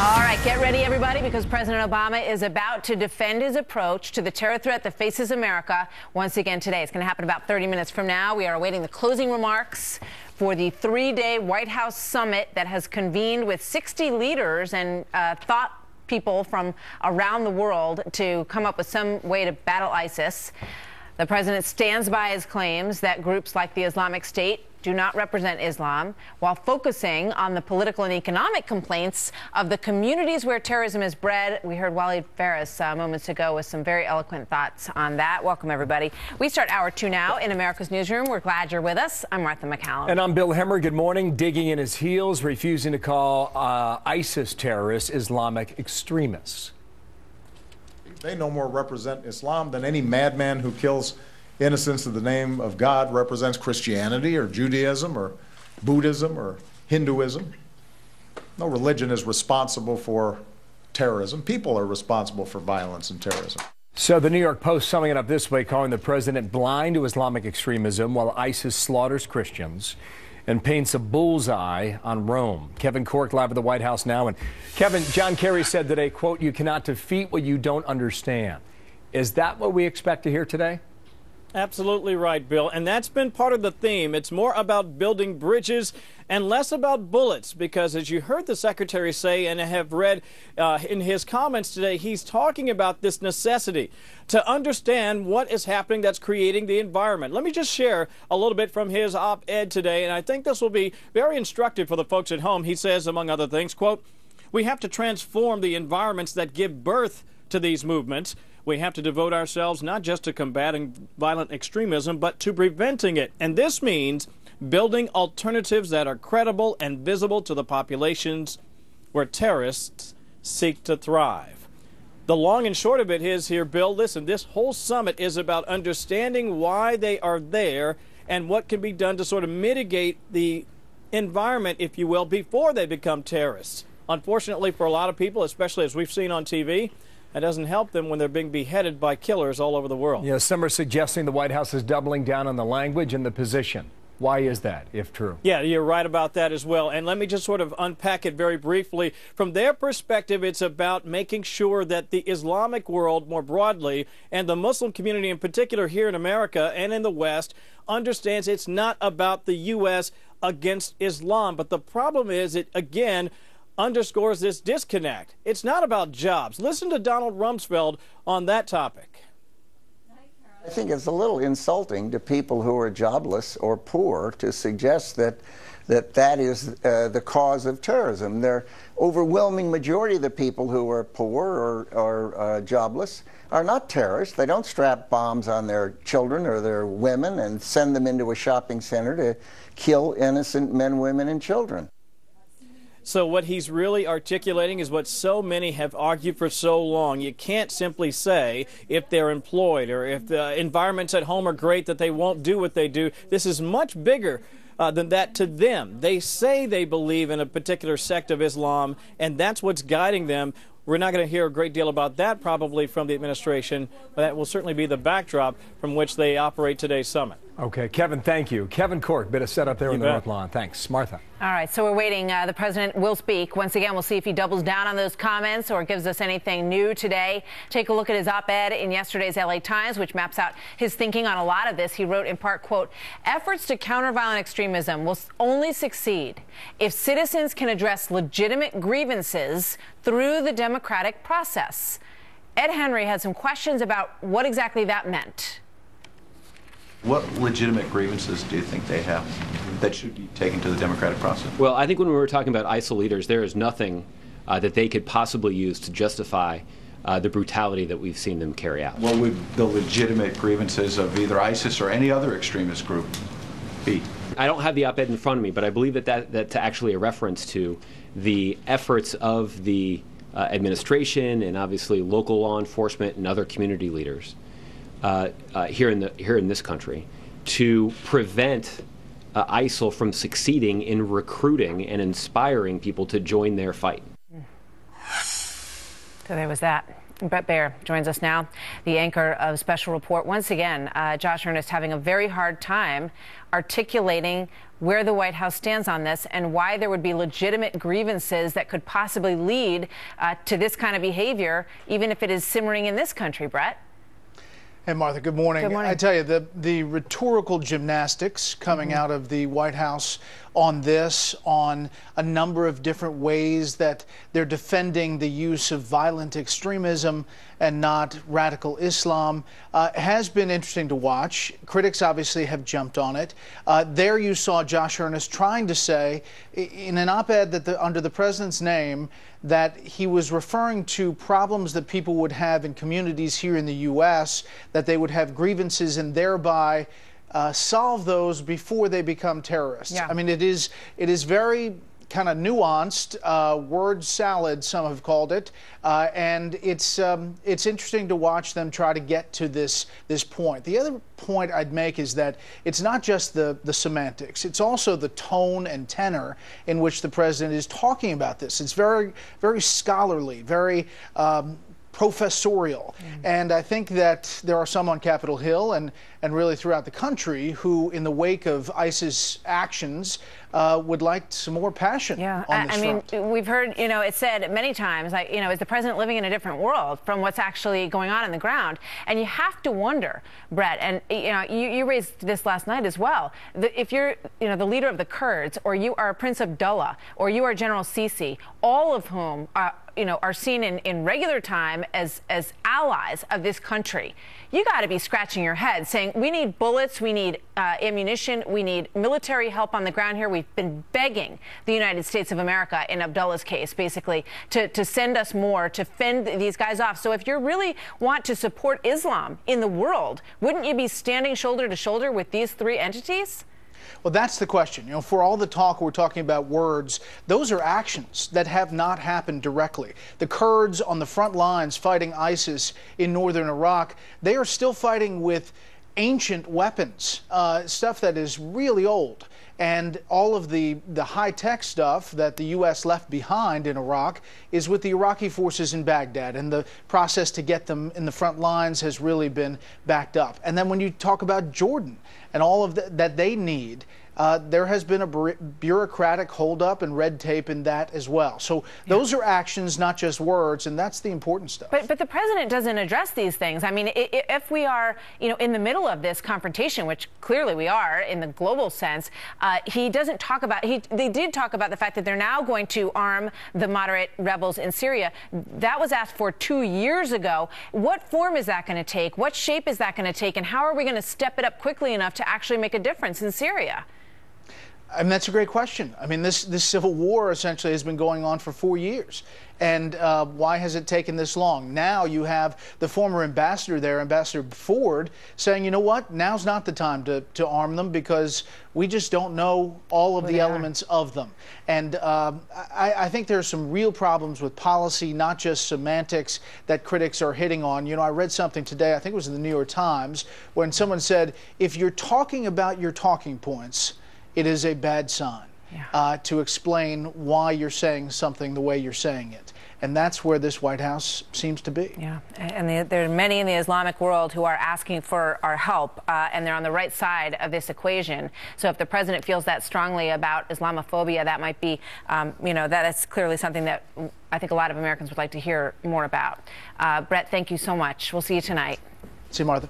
All right, get ready, everybody, because President Obama is about to defend his approach to the terror threat that faces America once again today. It's going to happen about 30 minutes from now. We are awaiting the closing remarks for the three-day White House summit that has convened with 60 leaders and thought people from around the world to come up with some way to battle ISIS. The president stands by his claims that groups like the Islamic State do not represent Islam, while focusing on the political and economic complaints of the communities where terrorism is bred. We heard Waleed Faris moments ago with some very eloquent thoughts on that. Welcome, everybody. We start hour 2 now in America's Newsroom. We're glad you're with us. I'm Martha McCallum. And I'm Bill Hemmer. Good morning. Digging in his heels, refusing to call ISIS terrorists Islamic extremists. They no more represent Islam than any madman who kills innocents in the name of God represents Christianity or Judaism or Buddhism or Hinduism. No religion is responsible for terrorism. People are responsible for violence and terrorism. So the New York Post summing it up this way, calling the president blind to Islamic extremism while ISIS slaughters Christians and paints a bullseye on Rome. Kevin Cork live at the White House now. And Kevin, John Kerry said today, quote, "You cannot defeat what you don't understand." Is that what we expect to hear today? Absolutely right, Bill. And that's been part of the theme. It's more about building bridges and less about bullets, because as you heard the secretary say and have read in his comments today, he's talking about this necessity to understand what is happening that's creating the environment. Let me just share a little bit from his op-ed today, and I think this will be very instructive for the folks at home. He says, among other things, quote, "We have to transform the environments that give birth to these movements. We have to devote ourselves not just to combating violent extremism, but to preventing it. And this means building alternatives that are credible and visible to the populations where terrorists seek to thrive." The long and short of it is here, Bill, listen, this whole summit is about understanding why they are there and what can be done to sort of mitigate the environment, if you will, before they become terrorists. Unfortunately for a lot of people, especially as we've seen on TV, that doesn't help them when they're being beheaded by killers all over the world. You know, some are suggesting the White House is doubling down on the language and the position. Why is that, if true? Yeah, you're right about that as well. And let me just sort of unpack it very briefly. From their perspective, it's about making sure that the Islamic world more broadly, and the Muslim community in particular here in America and in the West, understands it's not about the U.S. against Islam. But the problem is, it again underscores this disconnect. It's not about jobs. Listen to Donald Rumsfeld on that topic. I think it's a little insulting to people who are jobless or poor to suggest that is the cause of terrorism. The overwhelming majority of the people who are poor or jobless are not terrorists. They don't strap bombs on their children or their women and send them into a shopping center to kill innocent men, women, and children. So what he's really articulating is what so many have argued for so long. You can't simply say if they're employed or if the environments at home are great that they won't do what they do. This is much bigger than that to them. They say they believe in a particular sect of Islam, and that's what's guiding them. We're not going to hear a great deal about that probably from the administration, but that will certainly be the backdrop from which they operate today's summit. Okay, Kevin, thank you. Kevin Cork, bit of setup there in the North Lawn. Thanks. Martha. All right, so we're waiting. The president will speak. Once again, we'll see if he doubles down on those comments or gives us anything new today. Take a look at his op-ed in yesterday's LA Times, which maps out his thinking on a lot of this. He wrote in part, quote, "Efforts to counter violent extremism will only succeed if citizens can address legitimate grievances through the democratic process." Ed Henry had some questions about what exactly that meant. What legitimate grievances do you think they have that should be taken to the democratic process? Well, I think when we were talking about ISIL leaders, there is nothing that they could possibly use to justify the brutality that we've seen them carry out. What would the legitimate grievances of either ISIS or any other extremist group be? I don't have the op-ed in front of me, but I believe that's actually a reference to the efforts of the administration and obviously local law enforcement and other community leaders here in this country to prevent ISIL from succeeding in recruiting and inspiring people to join their fight. So there was that. Brett Baer joins us now, the anchor of Special Report. Once again, Josh Earnest having a very hard time articulating where the White House stands on this and why there would be legitimate grievances that could possibly lead to this kind of behavior, even if it is simmering in this country, Brett. Hey, Martha, good morning. Good morning. I tell you, the rhetorical gymnastics coming out of the White House on this, on a number of different ways that they're defending the use of violent extremism and not radical Islam, has been interesting to watch. Critics obviously have jumped on it. There you saw Josh Earnest trying to say, in an op-ed that under the president's name, that he was referring to problems that people would have in communities here in the U.S., that they would have grievances and thereby solve those before they become terrorists. Yeah. I mean, it is very kind of nuanced, word salad, some have called it, and it's interesting to watch them try to get to this point. The other point I'd make is that it's not just the semantics; it's also the tone and tenor in which the president is talking about this. It's very, very scholarly, very professorial. And I think that there are some on Capitol Hill and really throughout the country who, in the wake of ISIS actions, would like some more passion on this front. I mean, we've heard, it said many times, like, is the president living in a different world from what's actually going on the ground? And you have to wonder, Brett, and you raised this last night as well, if you're, the leader of the Kurds, or you are Prince Abdullah, or you are General Sisi, all of whom are seen in regular time as allies of this country, you got to be scratching your head saying, we need bullets, we need ammunition, we need military help on the ground here. We've been begging the United States of America, in Abdullah's case, basically, to send us more, to fend these guys off. So if you really want to support Islam in the world, wouldn't you be standing shoulder to shoulder with these three entities? Well, that's the question. For all the talk we're talking about words, those are actions that have not happened directly. The Kurds on the front lines fighting ISIS in northern Iraq, they are still fighting with ancient weapons, stuff that is really old. And all of the high-tech stuff that the U.S. left behind in Iraq is with the Iraqi forces in Baghdad, and the process to get them in the front lines has really been backed up. And then when you talk about Jordan and all of that they need, there has been a bureaucratic holdup and red tape in that as well. So those are actions, not just words, and that's the important stuff. But the president doesn't address these things. I mean, if we are, in the middle of this confrontation, which clearly we are in the global sense, he doesn't talk about. They did talk about the fact that they're now going to arm the moderate rebels in Syria. That was asked for 2 years ago. What form is that going to take? What shape is that going to take? And how are we going to step it up quickly enough to actually make a difference in Syria? I mean, that's a great question. I mean, this civil war essentially has been going on for 4 years. And why has it taken this long? Now you have the former ambassador there, Ambassador Ford, saying, you know what, now's not the time to arm them because we just don't know all of the elements of them. And I think there are some real problems with policy, not just semantics, that critics are hitting on. I read something today, I think it was in the New York Times, when someone said, if you're talking about your talking points, it is a bad sign to explain why you're saying something the way you're saying it. And that's where this White House seems to be. Yeah, and there are many in the Islamic world who are asking for our help, and they're on the right side of this equation. So if the president feels that strongly about Islamophobia, that might be, that is clearly something that I think a lot of Americans would like to hear more about. Brett, thank you so much. We'll see you tonight. See you, Martha.